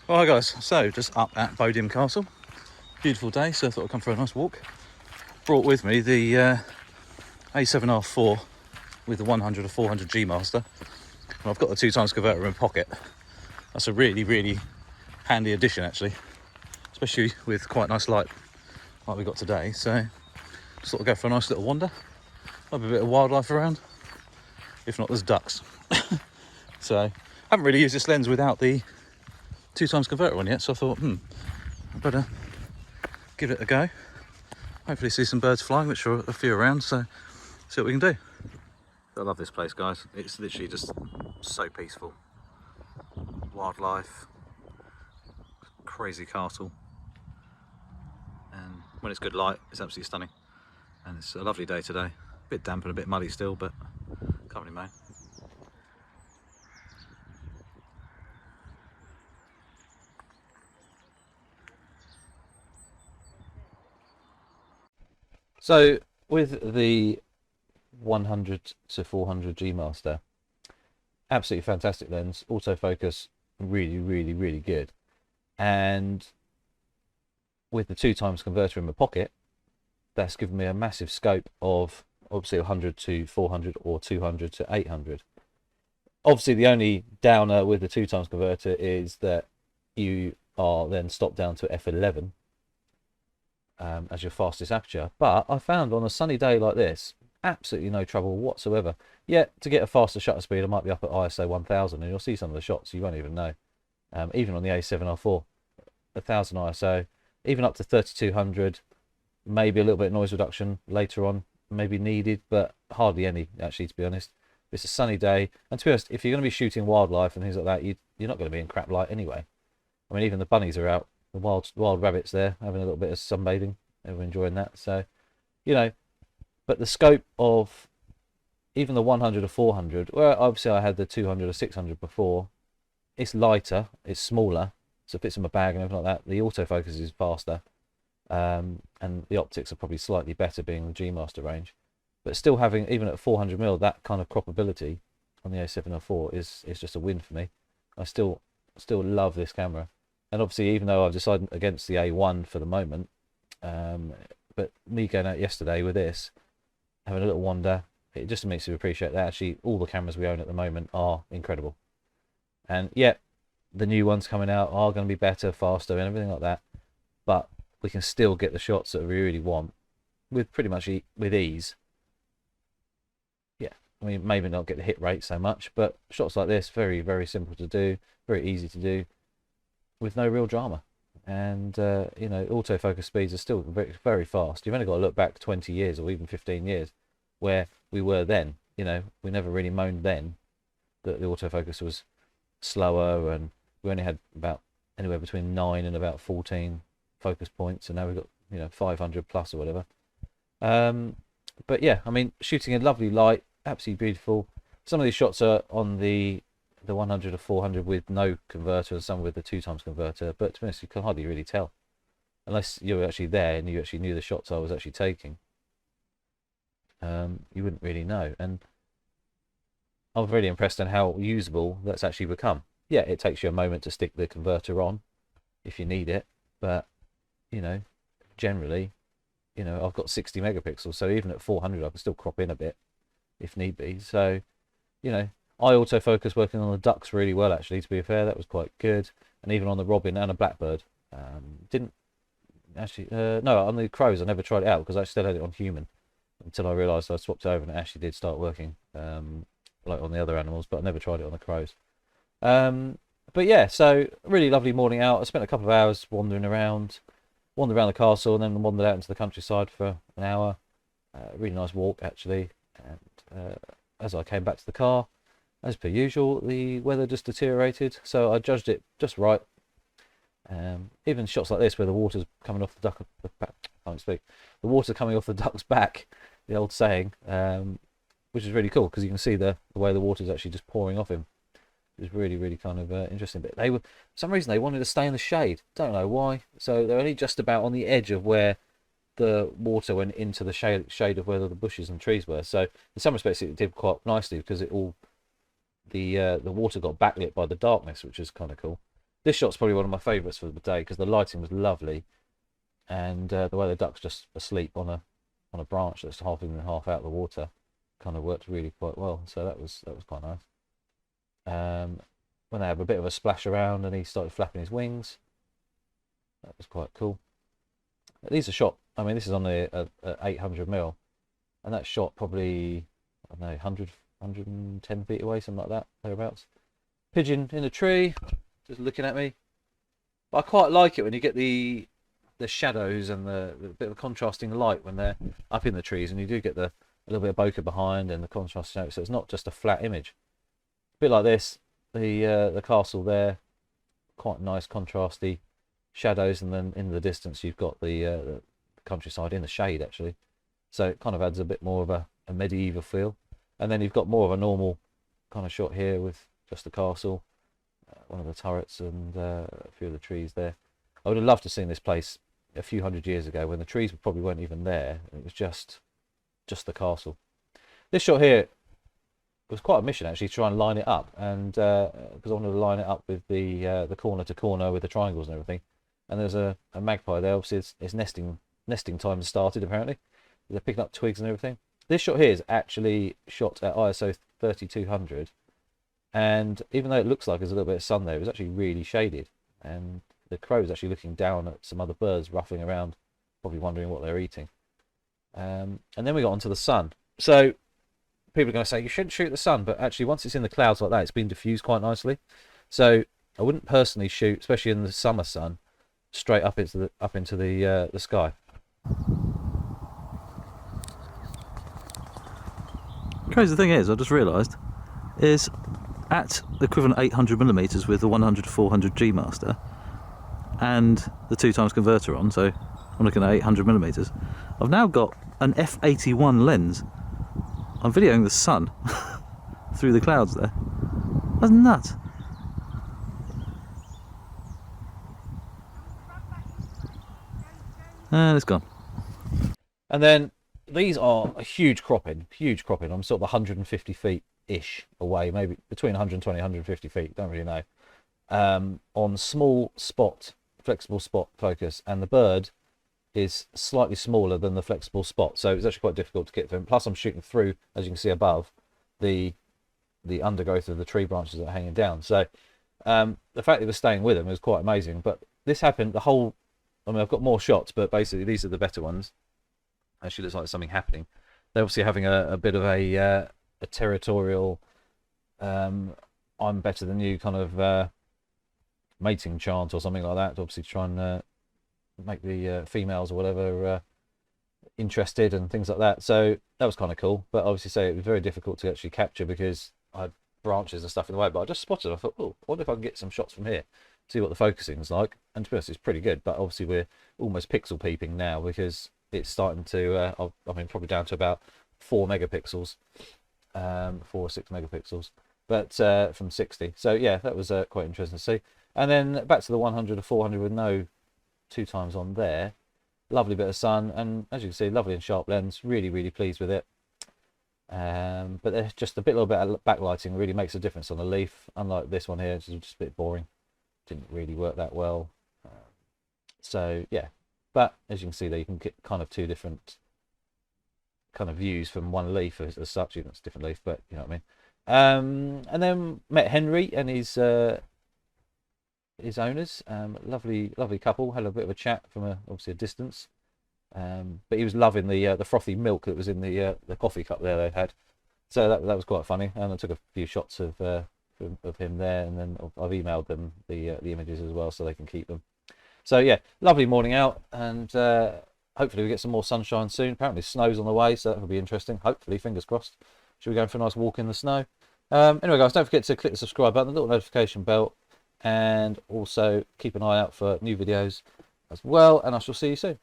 Alright guys, so just up at Bodiam Castle. Beautiful day, so I thought I'd come for a nice walk. Brought with me the A7R4 with the 100 or 400 G Master. And I've got the 2x converter in my pocket. That's a really handy addition actually, especially with quite nice light like we got today. So just thought I'd go for a nice little wander. Might be a bit of wildlife around. If not, there's ducks. So I haven't really used this lens without the 2x converter on yet, so I thought, I better give it a go. Hopefully see some birds flying, which are a few around, so see what we can do. I love this place, guys. It's literally just so peaceful. Wildlife, crazy castle, and when it's good light, it's absolutely stunning. And it's a lovely day today. A bit damp and a bit muddy still, but can't really moan. So with the 100 to 400 G Master, absolutely fantastic lens, autofocus really good, and with the 2x converter in my pocket, that's given me a massive scope of obviously 100 to 400 or 200 to 800. Obviously the only downer with the 2x converter is that you are then stopped down to f11 as your fastest aperture, but I found on a sunny day like this absolutely no trouble whatsoever. Yet to get a faster shutter speed I might be up at ISO 1000, and you'll see some of the shots you won't even know. Even on the A7R4, 1000 ISO, even up to 3200, maybe a little bit of noise reduction later on maybe needed, but hardly any actually, to be honest. It's a sunny day, and to be honest, if you're going to be shooting wildlife and things like that, you're not going to be in crap light anyway. I mean, even the bunnies are out, the wild rabbits there having a little bit of sunbathing, they're enjoying that. So, you know, but the scope of even the 100 or 400, well, obviously I had the 200 or 600 before. It's lighter, it's smaller, so it fits in my bag and everything like that. The autofocus is faster, and the optics are probably slightly better being the G Master range. But still having, even at 400mm, that kind of croppability on the A7R4 is just a win for me. I still love this camera. And obviously, even though I've decided against the A1 for the moment, but me going out yesterday with this, having a little wander, it just makes you appreciate that actually all the cameras we own at the moment are incredible. And yeah, the new ones coming out are going to be better, faster, and everything like that. But we can still get the shots that we really want with pretty much with ease. Yeah, I mean, maybe not get the hit rate so much, but shots like this, very simple to do, very easy to do, with no real drama. And you know, autofocus speeds are still very fast. You've only got to look back 20 years or even 15 years where we were then. You know, we never really moaned then that the autofocus was slower, and we only had about anywhere between 9 and about 14 focus points, and now we've got, you know, 500 plus or whatever. But yeah, I mean, shooting in lovely light, absolutely beautiful. Some of these shots are on the 100 or 400 with no converter, and some with the 2x converter, but to be honest, you can hardly really tell unless you were actually there and you actually knew the shots I was actually taking. You wouldn't really know. And I was really impressed on how usable that's actually become. Yeah, it takes you a moment to stick the converter on if you need it, but you know, generally, you know, I've got 60 megapixels, so even at 400 I can still crop in a bit if need be. So, you know, I autofocus working on the ducks really well actually, to be fair. That was quite good. And even on the robin and a blackbird. Didn't actually, no, on the crows I never tried it out because I still had it on human until I realised I swapped over and it actually did start working, like on the other animals, but I never tried it on the crows. But yeah, so really lovely morning out. I spent a couple of hours wandering around the castle, and then wandered out into the countryside for an hour. Really nice walk actually. And as I came back to the car, as per usual, the weather just deteriorated, so I judged it just right. Even shots like this where the water's coming off the duck, I can't speak, the water coming off the duck's back, the old saying, which is really cool because you can see the way the water's actually just pouring off him. It was really kind of interesting. But they were, for some reason, they wanted to stay in the shade. Don't know why. So they're only just about on the edge of where the water went into the shade of where the bushes and trees were. So in some respects, it did quite nicely because it all the water got backlit by the darkness, which is kind of cool. This shot's probably one of my favourites for the day because the lighting was lovely, and the way the duck's just asleep on a branch that's half in and half out of the water kind of worked really quite well. So that was quite nice. When they have a bit of a splash around and he started flapping his wings, that was quite cool. These are shot. I mean, this is on the 800mm, and that's shot probably, I don't know, 110 feet away, something like that, thereabouts. Pigeon in a tree, just looking at me. But I quite like it when you get the shadows and the bit of contrasting light when they're up in the trees, and you do get a little bit of bokeh behind and the contrast shadow, so it's not just a flat image. A bit like this, the castle there, quite nice contrasty shadows, and then in the distance you've got the countryside in the shade actually, so it kind of adds a bit more of a medieval feel. And then you've got more of a normal kind of shot here with just the castle, one of the turrets, and a few of the trees there. I would have loved to have seen this place a few hundred years ago when the trees probably weren't even there. It was just the castle. This shot here was quite a mission actually, to try and line it up, and because I wanted to line it up with the corner to corner with the triangles and everything. And there's a magpie there. Obviously, its nesting time has started apparently. They're picking up twigs and everything. This shot here is actually shot at ISO 3200, and even though it looks like there's a little bit of sun there, it was actually really shaded, and the crow is actually looking down at some other birds ruffling around, probably wondering what they're eating. And then we got onto the sun. So people are going to say you shouldn't shoot the sun, but actually once it's in the clouds like that, it's been diffused quite nicely. So I wouldn't personally shoot, especially in the summer sun, straight up into the sky. Crazy thing is, I just realised, is at the equivalent 800mm with the 100 to 400 G master and the 2x converter on, so I'm looking at 800mm, I've now got an f81 lens. I'm videoing the sun through the clouds there. That's nuts. And it's gone. And then these are a huge cropping. I'm sort of 150 feet ish away, maybe between 120 and 150 feet, don't really know, on small spot, flexible spot focus, and the bird is slightly smaller than the flexible spot, so it's actually quite difficult to get to him. Plus I'm shooting through, as you can see above, the undergrowth of the tree branches that are hanging down, so the fact that we're staying with him is quite amazing. But this happened the whole, I mean, I've got more shots, but basically these are the better ones. Actually looks like there's something happening. They're obviously having a bit of a territorial I'm better than you kind of mating chant or something like that, to obviously try and make the females or whatever interested and things like that. So that was kind of cool, but obviously say it was very difficult to actually capture because I had branches and stuff in the way. But I just spotted it. I thought, oh, I wonder if I can get some shots from here, see what the focusing's like. And to be honest, it's pretty good, but obviously we're almost pixel peeping now because it's starting to I mean, probably down to about 4 megapixels, 4 or 6 megapixels, but from 60. So yeah, that was quite interesting to see. And then back to the 100 to 400 with no 2x on there. Lovely bit of sun, and as you can see, lovely and sharp lens. Really pleased with it. But there's just a little bit of backlighting really makes a difference on the leaf, unlike this one here, which is just a bit boring. Didn't really work that well. So yeah, but as you can see there, you can get kind of two different kind of views from one leaf as such. It's a different leaf, but you know what I mean. And then met Henry and his owners. Lovely couple. Had a bit of a chat from obviously a distance. But he was loving the frothy milk that was in the coffee cup there they had. So that was quite funny. And I took a few shots of him there, and then I've emailed them the images as well so they can keep them. So yeah, lovely morning out, and hopefully we get some more sunshine soon. Apparently snow's on the way, so that will be interesting. Hopefully, fingers crossed. Should we go for a nice walk in the snow? Anyway guys, don't forget to click the subscribe button, the little notification bell, and also keep an eye out for new videos as well, and I shall see you soon.